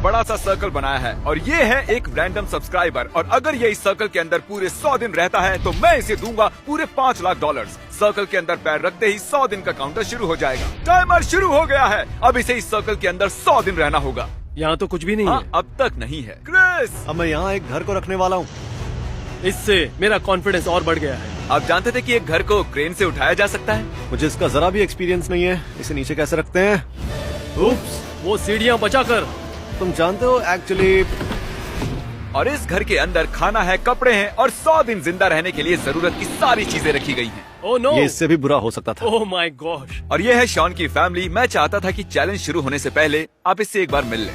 बड़ा सा सर्कल बनाया है और ये है एक रैंडम सब्सक्राइबर, और अगर ये इस सर्कल के अंदर पूरे 100 दिन रहता है तो मैं इसे दूंगा पूरे $5 लाख। सर्कल के अंदर पैर रखते ही 100 दिन का काउंटर शुरू हो जाएगा। टाइमर शुरू हो गया है। अब इसे इस सर्कल के अंदर 100 दिन रहना होगा। यहाँ तो कुछ भी नहीं है। अब तक नहीं है। क्रिस, अब मैं यहाँ एक घर को रखने वाला हूँ। इससे मेरा कॉन्फिडेंस और बढ़ गया है। आप जानते थे कि एक घर को क्रेन से उठाया जा सकता है? मुझे इसका जरा भी एक्सपीरियंस नहीं है। इसे नीचे कैसे रखते हैं? उप्स, वो सीढ़ियाँ बचाकर। तुम जानते हो एक्चुअली। और इस घर के अंदर खाना है, कपड़े हैं और 100 दिन जिंदा रहने के लिए जरूरत की सारी चीजें रखी गई हैं। ओह नो, ये इससे भी बुरा हो सकता था। Oh my gosh. और ये है शॉन की फैमिली। मैं चाहता था कि चैलेंज शुरू होने से पहले आप इससे एक बार मिल लें।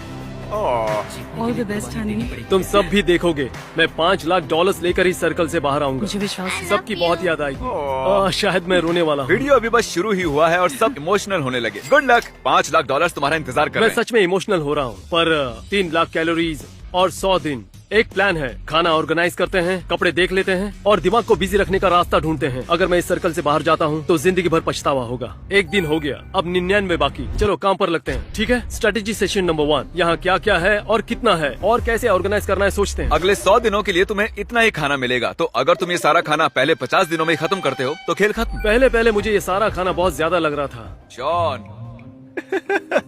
All the best Honey. तुम सब भी देखोगे, मैं $5 लाख लेकर ही सर्कल से बाहर आऊंगा। मुझे विश्वास है। सबकी बहुत याद आई। शायद मैं रोने वाला हूँ। वीडियो अभी बस शुरू ही हुआ है और सब इमोशनल होने लगे। Good luck. $5 लाख तुम्हारा इंतजार कर मैं रहे हैं। सच में इमोशनल हो रहा हूँ, पर 3 लाख कैलोरीज और 100 दिन। एक प्लान है, खाना ऑर्गेनाइज करते हैं, कपड़े देख लेते हैं और दिमाग को बिजी रखने का रास्ता ढूंढते हैं। अगर मैं इस सर्कल से बाहर जाता हूँ तो जिंदगी भर पछतावा होगा। एक दिन हो गया, अब 99 बाकी। चलो काम पर लगते हैं, ठीक है? Strategy session number 1। यहाँ क्या क्या है और कितना है और कैसे ऑर्गेनाइज करना है सोचते हैं। अगले 100 दिनों के लिए तुम्हें इतना ही खाना मिलेगा, तो अगर तुम ये सारा खाना पहले 50 दिनों में खत्म करते हो तो खेल खत्म। पहले मुझे ये सारा खाना बहुत ज्यादा लग रहा था। Shawn,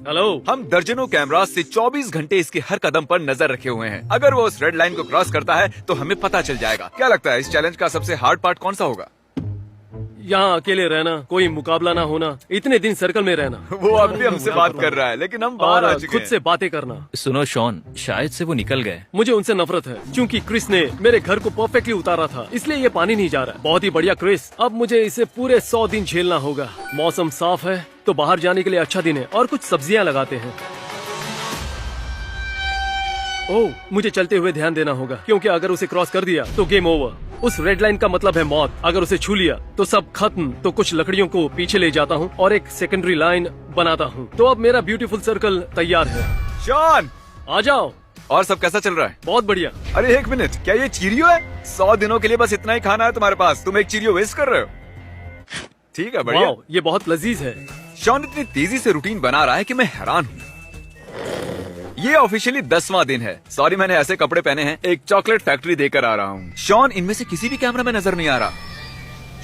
hello. हम दर्जनों कैमरा से 24 घंटे इसके हर कदम पर नजर रखे हुए हैं। अगर वो उस रेड लाइन को क्रॉस करता है तो हमें पता चल जाएगा। क्या लगता है इस चैलेंज का सबसे हार्ड पार्ट कौन सा होगा? यहाँ अकेले रहना, कोई मुकाबला ना होना, इतने दिन सर्कल में रहना। वो अब भी हमसे बात कर रहा है, लेकिन हम बाहर आ और चुके खुद हैं। से बातें करना। सुनो शॉन, शायद से वो निकल गए। मुझे उनसे नफरत है क्योंकि क्रिस ने मेरे घर को परफेक्टली उतारा था, इसलिए ये पानी नहीं जा रहा। बहुत ही बढ़िया क्रिस, अब मुझे इसे पूरे 100 दिन झेलना होगा। मौसम साफ है तो बाहर जाने के लिए अच्छा दिन है और कुछ सब्जियां लगाते हैं। ओह, मुझे चलते हुए ध्यान देना होगा क्योंकि अगर उसे क्रॉस कर दिया तो गेम ओवर। उस रेड लाइन का मतलब है मौत। अगर उसे छू लिया तो सब खत्म। तो कुछ लकड़ियों को पीछे ले जाता हूँ और एक सेकेंडरी लाइन बनाता हूँ। तो अब मेरा ब्यूटीफुल सर्कल तैयार है। शॉन, आ जाओ। और सब कैसा चल रहा है? बहुत बढ़िया। अरे एक मिनट, क्या ये चीरियो है? 100 दिनों के लिए बस इतना ही खाना है तुम्हारे पास, तुम एक चीरियो वेस्ट कर रहे हो? ठीक है, बढ़िया। वाओ, ये बहुत लजीज है। शॉन इतनी तेजी से रूटीन बना रहा है कि मैं हैरान हूँ। ये ऑफिशियली 10वां दिन है। सॉरी, मैंने ऐसे कपड़े पहने हैं। एक चॉकलेट फैक्ट्री देकर आ रहा हूँ। शॉन, इनमें से किसी भी कैमरा में नजर नहीं आ रहा।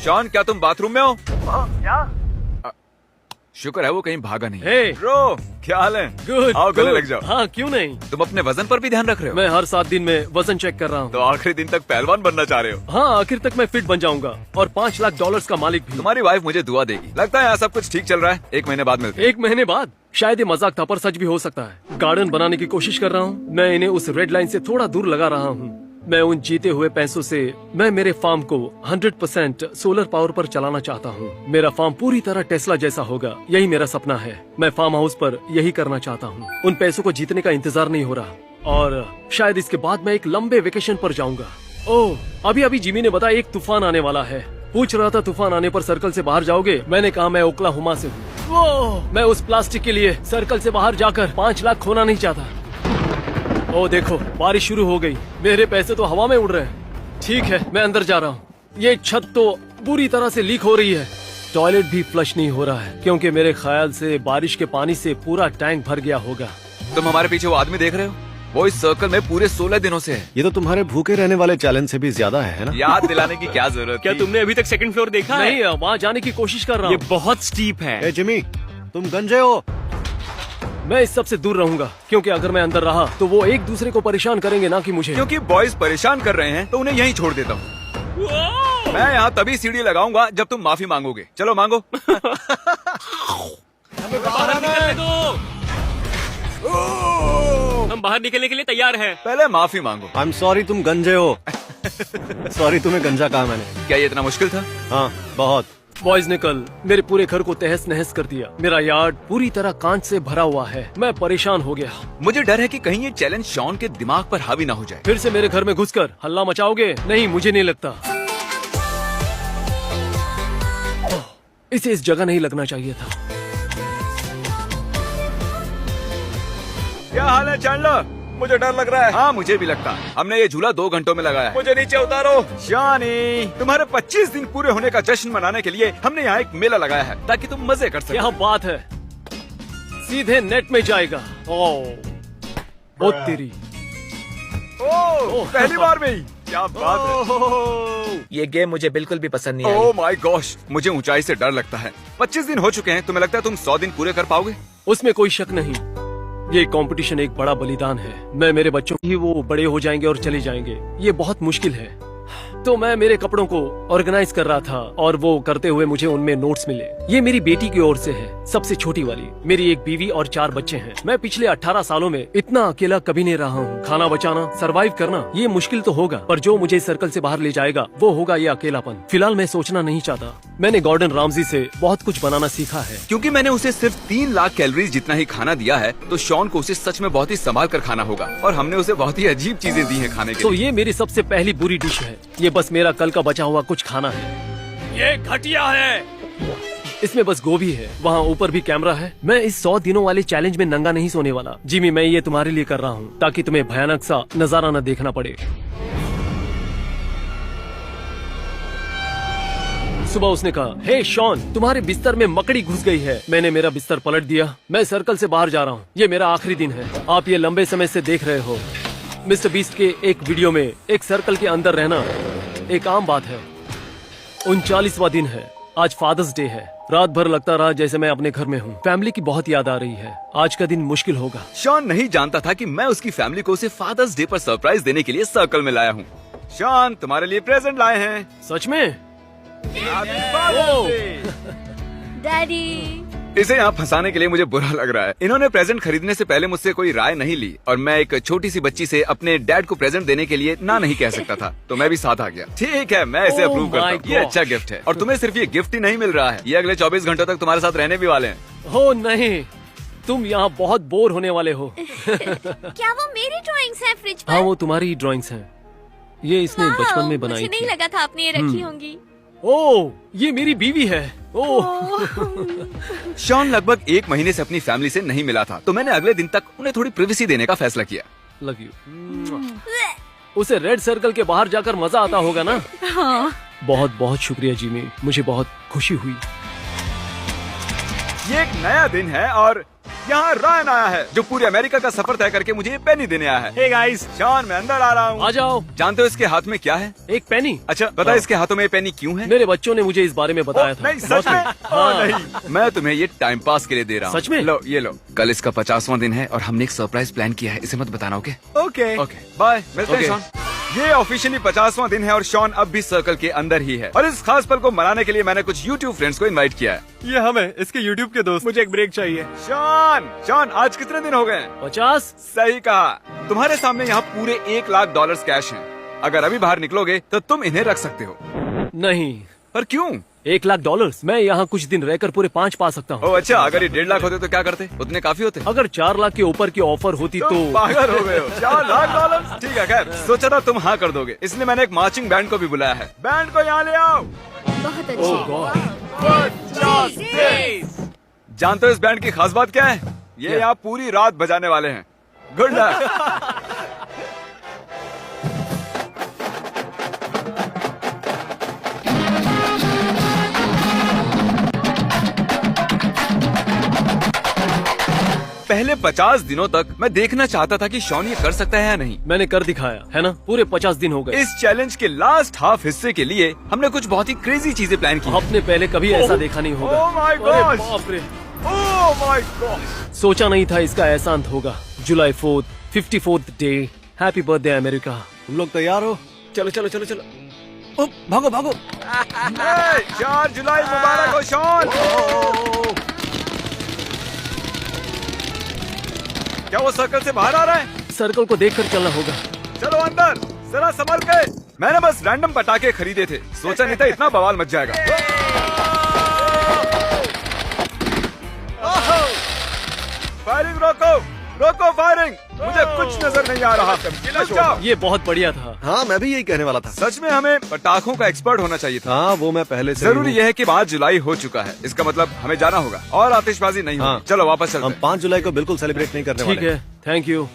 शॉन, क्या तुम बाथरूम में हो? क्या? शुक्र है वो कहीं भागा नहीं। हे ब्रो, क्या हाल है? गुड। आओ गले लग जाओ। हाँ, क्यों नहीं। तुम अपने वजन पर भी ध्यान रख रहे हो? मैं हर 7 दिन में वजन चेक कर रहा हूँ। तो आखिरी दिन तक पहलवान बनना चाह रहे हो? हाँ, आखिर तक मैं फिट बन जाऊंगा और $5 लाख का मालिक भी। तुम्हारी वाइफ मुझे दुआ देगी। लगता है यहाँ सब कुछ ठीक चल रहा है। 1 महीने बाद मिलते हैं। 1 महीने बाद? शायद ये मजाक था पर सच भी हो सकता है। गार्डन बनाने की कोशिश कर रहा हूँ। मैं इन्हें उस रेड लाइन से थोड़ा दूर लगा रहा हूँ। मैं उन जीते हुए पैसों से मैं मेरे फार्म को 100% सोलर पावर पर चलाना चाहता हूँ। मेरा फार्म पूरी तरह टेस्ला जैसा होगा, यही मेरा सपना है। मैं फार्म हाउस पर यही करना चाहता हूँ। उन पैसों को जीतने का इंतजार नहीं हो रहा और शायद इसके बाद मैं एक लंबे वेकेशन पर जाऊंगा। ओह, अभी जिमी ने बताया एक तूफान आने वाला है। पूछ रहा था तूफान आने पर सर्कल से बाहर जाओगे? मैंने कहा मैं ओक्लाहोमा से हूँ। मैं उस प्लास्टिक के लिए सर्कल से बाहर जाकर 5 लाख खोना नहीं चाहता। ओ देखो, बारिश शुरू हो गई। मेरे पैसे तो हवा में उड़ रहे हैं। ठीक है, मैं अंदर जा रहा हूँ। ये छत तो बुरी तरह से लीक हो रही है। टॉयलेट भी फ्लश नहीं हो रहा है क्योंकि मेरे ख्याल से बारिश के पानी से पूरा टैंक भर गया होगा। तुम हमारे पीछे वो आदमी देख रहे हो? वो इस सर्कल में पूरे 16 दिनों से है। ये तो तुम्हारे भूखे रहने वाले चैलेंज से भी ज्यादा है ना? याद दिलाने की क्या जरूरत? क्या तुमने अभी तक सेकंड फ्लोर देखा है? नहीं, वहाँ जाने की कोशिश कर रहा ये हूँ। बहुत स्टीप है। ए जिमी, तुम गंजे हो। मैं इस सब से दूर रहूंगा क्योंकि अगर मैं अंदर रहा तो वो एक दूसरे को परेशान करेंगे, ना कि मुझे। क्योंकि बॉयज परेशान कर रहे हैं तो उन्हें यहीं छोड़ देता हूँ। मैं यहाँ तभी सीढ़ी लगाऊंगा जब तुम माफी मांगोगे। चलो मांगो। बाहर निकलने दो। हम बाहर निकलने के लिए तैयार हैं। पहले माफी मांगो। आई एम सॉरी, तुम गंजे हो। सॉरी, तुम्हें गंजा कहा मैंने। क्या ये इतना मुश्किल था? हाँ, बहुत। बॉयज ने कल मेरे पूरे घर को तहस नहस कर दिया। मेरा यार्ड पूरी तरह कांच से भरा हुआ है। मैं परेशान हो गया। मुझे डर है कि कहीं ये चैलेंज शॉन के दिमाग पर हावी ना हो जाए। फिर से मेरे घर में घुसकर हल्ला मचाओगे? नहीं, मुझे नहीं लगता। इसे इस जगह नहीं लगना चाहिए था। क्या हाल है चैंडलर? मुझे डर लग रहा है। हाँ, मुझे भी लगता है। हमने ये झूला 2 घंटों में लगाया है। मुझे नीचे उतारो। शॉनी, तुम्हारे 25 दिन पूरे होने का जश्न मनाने के लिए हमने यहाँ एक मेला लगाया है ताकि तुम मजे कर सको। यहाँ बात है, सीधे नेट में जाएगा। ओह, ओ तेरी। पहली बार में ही, क्या बात है। ये गेम मुझे बिल्कुल भी पसंद नहीं ओह आई। माय गॉश, मुझे ऊंचाई से डर लगता है। 25 दिन हो चुके हैं, तुम्हें लगता है तुम 100 दिन पूरे कर पाओगे? उसमें कोई शक नहीं। ये कंपटीशन एक बड़ा बलिदान है। मैं मेरे बच्चों ही वो बड़े हो जाएंगे और चले जाएंगे। ये बहुत मुश्किल है। तो मैं मेरे कपड़ों को ऑर्गेनाइज कर रहा था और वो करते हुए मुझे उनमें नोट्स मिले। ये मेरी बेटी की ओर से है, सबसे छोटी वाली। मेरी एक बीवी और 4 बच्चे हैं। मैं पिछले 18 सालों में इतना अकेला कभी नहीं रहा हूँ। खाना बचाना, सरवाइव करना, ये मुश्किल तो होगा, पर जो मुझे सर्कल से बाहर ले जाएगा वो होगा ये अकेलापन। फिलहाल मैं सोचना नहीं चाहता। मैंने गॉर्डन रामजी से बहुत कुछ बनाना सीखा है। क्योंकि मैंने उसे सिर्फ 3 लाख कैलोरीज जितना ही खाना दिया है, तो शॉन को उसे सच में बहुत ही संभाल कर खाना होगा। और हमने उसे बहुत ही अजीब चीजें दी हैं खाने के तो लिए। ये मेरी सबसे पहली बुरी डिश है। ये बस मेरा कल का बचा हुआ कुछ खाना है। ये घटिया है। इसमें बस गोभी है। वहाँ ऊपर भी कैमरा है। मैं इस 100 दिनों वाले चैलेंज में नंगा नहीं सोने वाला। जिमी, मैं ये तुम्हारे लिए कर रहा हूँ ताकि तुम्हें भयानक सा नजारा न देखना पड़े। सुबह उसने कहा, हे शॉन, तुम्हारे बिस्तर में मकड़ी घुस गई है। मैंने मेरा बिस्तर पलट दिया। मैं सर्कल से बाहर जा रहा हूँ। ये मेरा आखिरी दिन है। आप ये लंबे समय से देख रहे हो। मिस्टर बीस्ट के एक वीडियो में एक सर्कल के अंदर रहना एक आम बात है। 39वां दिन है। आज फादर्स डे है। रात भर लगता रहा जैसे मैं अपने घर में हूँ। फैमिली की बहुत याद आ रही है। आज का दिन मुश्किल होगा। शॉन नहीं जानता था कि मैं उसकी फैमिली को उसे फादर्स डे पर सरप्राइज देने के लिए सर्कल में लाया हूँ। शॉन, तुम्हारे लिए प्रेजेंट लाए हैं। सच में? Happy Father's Day! डैडी। इसे यहाँ फंसाने के लिए मुझे बुरा लग रहा है। इन्होंने प्रेजेंट खरीदने से पहले मुझसे कोई राय नहीं ली और मैं एक छोटी सी बच्ची से अपने डैड को प्रेजेंट देने के लिए ना नहीं कह सकता था, तो मैं भी साथ आ गया। ठीक है, मैं इसे Oh अप्रूव करता my हूँ। ये God. अच्छा गिफ्ट है और तुम्हें सिर्फ ये गिफ्ट ही नहीं मिल रहा है, ये अगले 24 घंटों तक तुम्हारे साथ रहने भी वाले हैं। हो नहीं, तुम यहाँ बहुत बोर होने वाले हो। क्या वो मेरी ड्राइंग्स हैं फ्रिज पर? हाँ, वो तुम्हारी ड्राइंग्स हैं। ये इसने वाह, बचपन में बनाई मुझे नहीं थी। लगा था आपने ये रखी होंगी। ओह, ये मेरी बीवी है। ओह, शॉन लगभग 1 महीने से अपनी फैमिली से नहीं मिला था, तो मैंने अगले दिन तक उन्हें थोड़ी प्रिवेसी देने का फैसला किया। Love you. उसे रेड सर्कल के बाहर जाकर मजा आता होगा ना? हाँ। बहुत बहुत शुक्रिया जिमी, मुझे बहुत खुशी हुई। ये एक नया दिन है और यहाँ रायन आया है, जो पूरे अमेरिका का सफर तय करके मुझे ये पेनी देने आया है। हे गाइस, शॉन, मैं अंदर आ रहा हूँ। आ जाओ। जानते हो इसके हाथ में क्या है? एक पेनी। अच्छा, पता है इसके हाथों में ये पेनी क्यों है? मेरे बच्चों ने मुझे इस बारे में बताया था। नहीं, सच में? हाँ। नहीं, मैं तुम्हें ये टाइम पास के लिए दे रहा हूँ। सच में? लो, ये लो। कल इसका 50वां दिन है और हमने एक सरप्राइज प्लान किया है, इसे मत बताना। Okay okay. Okay, bye. मिलते हैं Okay. शॉन। ये ऑफिशियली 50वां दिन है और शॉन अब भी सर्कल के अंदर ही है। और इस खास पल को मनाने के लिए मैंने कुछ YouTube फ्रेंड्स को इनवाइट किया है। ये हम है, इसके YouTube के दोस्त। मुझे एक ब्रेक चाहिए। शॉन, आज कितने दिन हो गए? 50। सही कहा। तुम्हारे सामने यहाँ पूरे $1 लाख कैश हैं। अगर अभी बाहर निकलोगे तो तुम इन्हें रख सकते हो। नहीं, पर क्यों? $1 लाख। मैं यहाँ कुछ दिन रहकर पूरे 5 पा सकता हूँ। ओह अच्छा, अगर ये 1.5 लाख होते तो क्या करते? उतने काफी होते। अगर 4 लाख के ऊपर की ऑफर होती तुम तो पागल हो गए हो। $4 लाख? ठीक है, खैर सोचा था तुम हाँ कर दोगे, इसलिए मैंने एक मार्चिंग बैंड को भी बुलाया है। बैंड को यहाँ ले आओ। बहुत ओह अच्छी। गॉड। जानते हो इस बैंड की खास बात क्या है? ये यहाँ पूरी रात बजाने वाले हैं। Good luck. पहले 50 दिनों तक मैं देखना चाहता था कि शॉन ये कर सकता है या नहीं। मैंने कर दिखाया है ना। पूरे 50 दिन हो गए। इस चैलेंज के लास्ट हाफ हिस्से के लिए हमने कुछ बहुत ही क्रेजी चीजें प्लान की। आपने पहले कभी ऐसा देखा नहीं होगा। Oh my अरे gosh! बाप रे। Oh my God. सोचा नहीं था इसका ऐसा अंत होगा। जुलाई 4th, 54th day. Happy birthday America. तुम लोग तैयार हो? चलो चलो चलो चलो। ओ, भागो भागो। 4 जुलाई मुबारक हो शॉन। क्या वो सर्कल से बाहर आ रहा है? सर्कल को देखकर चलना होगा। चलो अंदर, जरा संभल के। मैंने बस रैंडम पटाखे खरीदे थे, सोचा नहीं था इतना बवाल मच जाएगा। फायरिंग रोको, रोको फायरिंग। मुझे कुछ नजर नहीं आ रहा। अच्छा, ये बहुत बढ़िया था। हाँ, मैं भी यही कहने वाला था। सच में हमें पटाखों का एक्सपर्ट होना चाहिए था। हाँ, वो मैं पहले से जरूरी यह है कि 5 जुलाई हो चुका है, इसका मतलब हमें जाना होगा और आतिशबाजी नहीं होगी। हाँ। चलो वापस चलते हम हैं। 5 जुलाई को बिल्कुल सेलिब्रेट नहीं करने ठीक वाले। है, थैंक यू।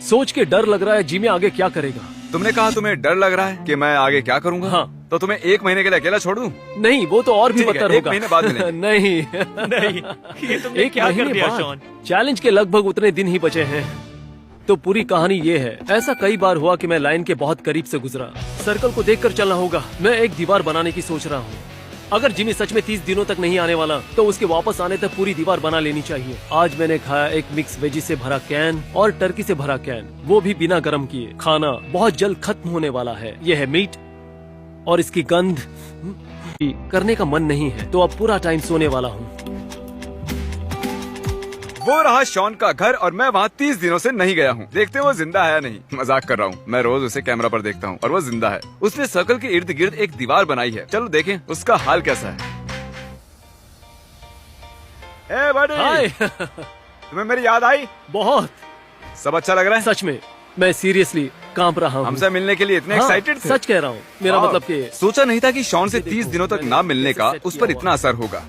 सोच के डर लग रहा है जिमी आगे क्या करेगा। तुमने कहा तुम्हें डर लग रहा है कि मैं आगे क्या करूंगा? हाँ। तो तुम्हें 1 महीने के लिए अकेला छोड़ दूं? नहीं, वो तो और भी ठीक है, बदतर 1 होगा। महीने बाद मिलेंगे। नहीं नहीं, ये तुमने एक क्या कर महीने दिया बाद। शॉन? चैलेंज के लगभग उतने दिन ही बचे हैं, तो पूरी कहानी ये है, ऐसा कई बार हुआ कि मैं लाइन के बहुत करीब से गुजरा। सर्कल को देखकर चलना होगा। मैं एक दीवार बनाने की सोच रहा हूँ। अगर जिमी सच में 30 दिनों तक नहीं आने वाला तो उसके वापस आने तक पूरी दीवार बना लेनी चाहिए। आज मैंने खाया एक मिक्स वेजी से भरा कैन और टर्की से भरा कैन, वो भी बिना गर्म किए। खाना बहुत जल्द खत्म होने वाला है। यह है मीट और इसकी गंध करने का मन नहीं है, तो अब पूरा टाइम सोने वाला हूँ। वो रहा शॉन का घर और मैं वहाँ 30 दिनों से नहीं गया हूँ। देखते हैं वो जिंदा है या नहीं। मजाक कर रहा हूँ, मैं रोज उसे कैमरा पर देखता हूँ और वो जिंदा है। उसने सर्कल के इर्द गिर्द एक दीवार बनाई है। चलो देखें उसका हाल कैसा है। ए बड़ी, हाय तुम्हें मेरी याद आई? बहुत। सब अच्छा लग रहा है? सच में मैं सीरियसली कांप रहा हूँ। हमसे मिलने के लिए इतने हाँ, एक्साइटेड थे। सच कह रहा हूँ। मेरा वाह, मतलब कि सोचा नहीं था कि शॉन से 30 दिनों तक ना मिलने का उस पर इतना असर होगा।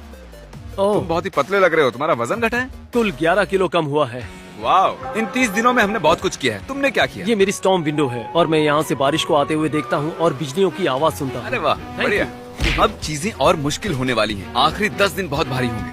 ओह, तुम बहुत ही पतले लग रहे हो। तुम्हारा वजन घटा है? कुल 11 किलो कम हुआ है। वाह, इन 30 दिनों में हमने बहुत कुछ किया है। तुमने क्या किया? ये मेरी स्टॉर्म विंडो है और मैं यहाँ से बारिश को आते हुए देखता हूँ और बिजलियों की आवाज सुनता हूँ। अरे वाह, बढ़िया। अब चीजें और मुश्किल होने वाली हैं। आखिरी 10 दिन बहुत भारी होंगे।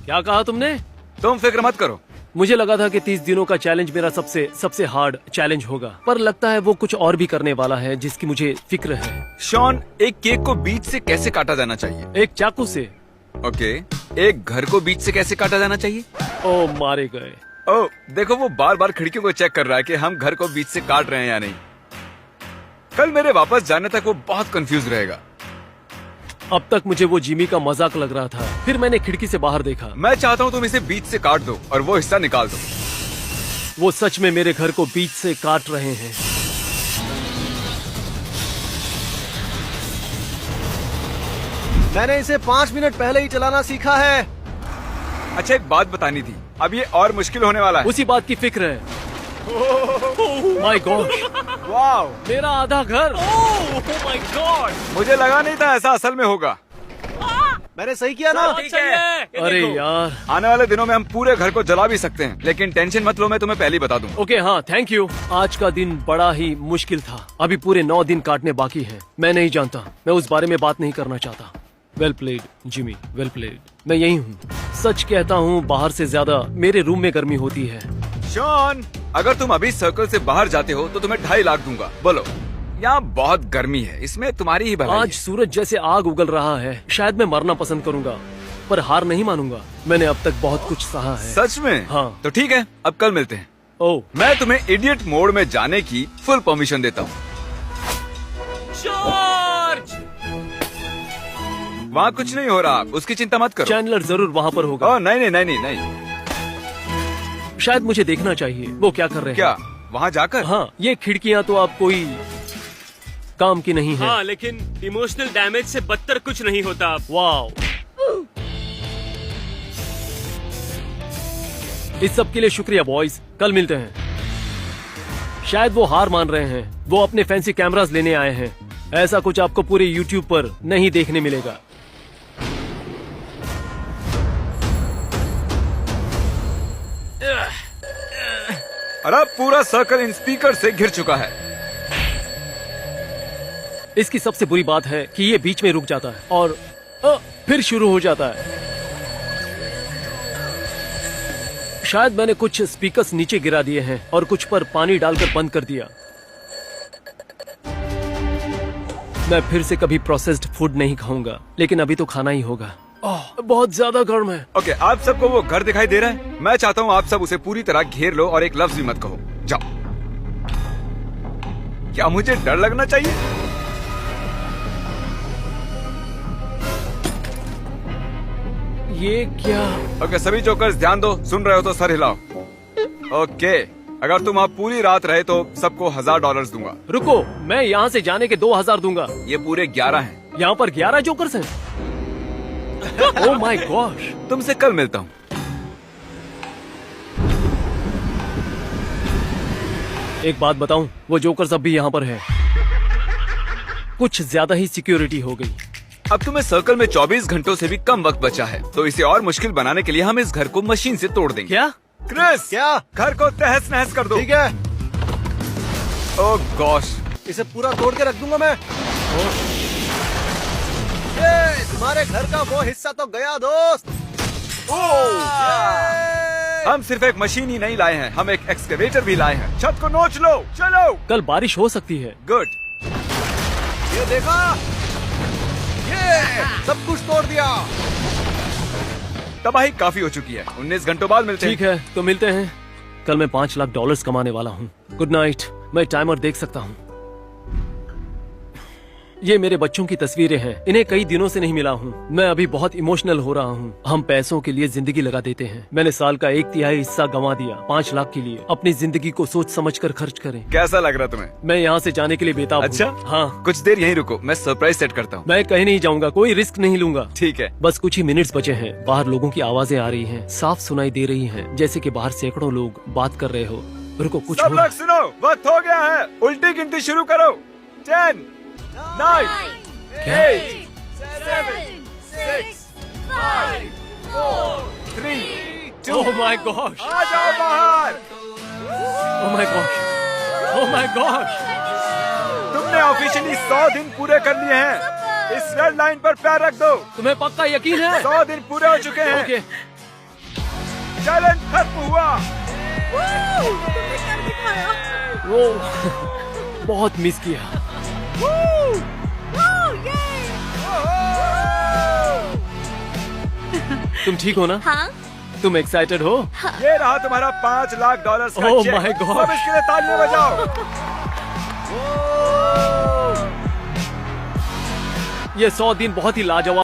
क्या कहा तुमने? तुम फिक्र मत करो। मुझे लगा था कि 30 दिनों का चैलेंज मेरा सबसे हार्ड चैलेंज होगा, पर लगता है वो कुछ और भी करने वाला है जिसकी मुझे फिक्र है। शॉन, एक केक को बीच से कैसे काटा जाना चाहिए? एक चाकू से। ओके, एक घर को बीच से कैसे काटा जाना चाहिए? ओ, मारे गए। ओ, देखो वो बार बार खिड़कियों को चेक कर रहा है कि हम घर को बीच से काट रहे हैं या नहीं। कल मेरे वापस जाने तक वो बहुत कंफ्यूज रहेगा। अब तक मुझे वो जिमी का मजाक लग रहा था। फिर मैंने खिड़की से बाहर देखा। मैं चाहता हूँ तुम इसे बीच से काट दो और वो हिस्सा निकाल दो। वो सच में मेरे घर को बीच से काट रहे हैं। मैंने इसे 5 मिनट पहले ही चलाना सीखा है। अच्छा, एक बात बतानी थी। अब ये और मुश्किल होने वाला है। उसी बात की फिक्र है। माय गॉड, वाह, मेरा आधा घर। माय गॉड, मुझे लगा नहीं था ऐसा असल में होगा। मैंने सही किया ना? अरे यार। आने वाले दिनों में हम पूरे घर को जला भी सकते हैं, लेकिन टेंशन मत लो, मैं तुम्हें पहले ही बता दूं। ओके, हाँ, थैंक यू। आज का दिन बड़ा ही मुश्किल था। अभी पूरे 9 दिन काटने बाकी हैं। मैं नहीं जानता, मैं उस बारे में बात नहीं करना चाहता। Well played Jimmy, well played. मैं यही हूँ। सच कहता हूँ, बाहर से ज्यादा मेरे रूम में गर्मी होती है। शॉन, अगर तुम अभी सर्कल से बाहर जाते हो तो तुम्हें 2.5 लाख दूंगा। बोलो। यहाँ बहुत गर्मी है, इसमें तुम्हारी ही भलाई आज है। सूरज जैसे आग उगल रहा है। शायद मैं मरना पसंद करूंगा, पर हार नहीं मानूंगा। मैंने अब तक बहुत कुछ सहा है। सच में? हाँ। तो ठीक है, अब कल मिलते हैं। ओह, मैं तुम्हें इडियट मोड में जाने की फुल परमिशन देता हूँ। वहाँ कुछ नहीं हो रहा, उसकी चिंता मत करो। चैंडलर जरूर वहाँ पर होगा। ओह, नहीं। शायद मुझे देखना चाहिए वो क्या कर रहे क्या हैं। वहाँ जाकर? हाँ, ये खिड़कियाँ तो अब कोई काम की नहीं है। हाँ, लेकिन इमोशनल डैमेज से बदतर कुछ नहीं होता अब। वाओ, इस सब के लिए शुक्रिया बॉयज। कल मिलते हैं। शायद वो हार मान रहे हैं। वो अपने फैंसी कैमरास लेने आए हैं। ऐसा कुछ आपको पूरे यूट्यूब पर नहीं देखने मिलेगा। और अब पूरा सर्कल इन स्पीकर से घिर चुका है। इसकी सबसे बुरी बात है कि ये बीच में रुक जाता है और फिर शुरू हो जाता है। शायद मैंने कुछ स्पीकर्स नीचे गिरा दिए हैं और कुछ पर पानी डालकर बंद कर दिया। मैं फिर से कभी प्रोसेस्ड फूड नहीं खाऊंगा, लेकिन अभी तो खाना ही होगा। बहुत ज्यादा गर्म है। ओके, आप सबको वो घर दिखाई दे रहा है? मैं चाहता हूँ आप सब उसे पूरी तरह घेर लो और एक लफ्ज भी मत कहो। जाओ। क्या मुझे डर लगना चाहिए? ये क्या? ओके, सभी जोकर्स ध्यान दो। सुन रहे हो तो सर हिलाओ। ओके, अगर तुम आप पूरी रात रहे तो सबको $1000 दूंगा। रुको, मैं यहाँ से जाने के 2000 दूंगा। ये पूरे 11 हैं। यहाँ पर 11 जोकर्स हैं। Oh my gosh. तुमसे कल मिलता हूँ। एक बात बताऊं, वो जोकर्स अब भी यहाँ पर है। कुछ ज्यादा ही सिक्योरिटी हो गई। अब तुम्हें सर्कल में 24 घंटों से भी कम वक्त बचा है, तो इसे और मुश्किल बनाने के लिए हम इस घर को मशीन से तोड़ देंगे। क्या? क्रिस, क्या? घर को तहस नहस कर दो। ठीक है, ओह गॉश, इसे पूरा तोड़ के रख दूंगा मैं। ये, तुम्हारे घर का वो हिस्सा तो गया दोस्त। ये, हम सिर्फ एक मशीन ही नहीं लाए हैं, हम एक एक्सकेवेटर भी लाए हैं। छत को नोच लो, चलो। कल बारिश हो सकती है। गुड। ये देखा, ये सब कुछ तोड़ दिया। तबाही काफी हो चुकी है। 19 घंटों बाद मिलते हैं। ठीक है, तो मिलते हैं। कल मैं $5 लाख कमाने वाला हूँ। Good night. मैं टाइमर देख सकता हूँ। ये मेरे बच्चों की तस्वीरें हैं। इन्हें कई दिनों से नहीं मिला हूँ। मैं अभी बहुत इमोशनल हो रहा हूँ। हम पैसों के लिए जिंदगी लगा देते हैं। मैंने साल का 1/3 हिस्सा गंवा दिया 5 लाख के लिए। अपनी जिंदगी को सोच समझ कर खर्च करें। कैसा लग रहा तुम्हें? मैं यहाँ से जाने के लिए बेताब हूँ। अच्छा, हाँ। कुछ देर यहीं रुको, मैं सरप्राइज सेट करता हूँ। मैं कहीं नहीं जाऊंगा, कोई रिस्क नहीं लूंगा। ठीक है। बस कुछ ही मिनट्स बचे हैं। बाहर लोगों की आवाजें आ रही हैं, साफ सुनाई दे रही हैं, जैसे कि बाहर सैकड़ों लोग बात कर रहे हो। रुको, कुछ सब हो रहा लोग सुनो, वक्त हो गया है। उल्टी गिनती शुरू करो। 10, 9, 8, 7, 6, 5, 4, 3, 2। ओह माय गॉश, आ जाओ बाहर। Oh my gosh, oh my gosh. तुमने ऑफिशियली 100 दिन पूरे कर लिए हैं। इस रेड लाइन पर पैर रख दो। तुम्हें पक्का यकीन है? 100 दिन पूरे हो चुके हैं। ओके। चैलेंज खत्म हुआ। वो बहुत मिस किया। तुम ठीक हो ना? हाँ, तुम एक्साइटेड हो? ये रहा तुम्हारा $5 लाख का Oh चेक। my God. सब इसके लिए तालियां बजाओ। ये 100 दिन बहुत ही लाजवाब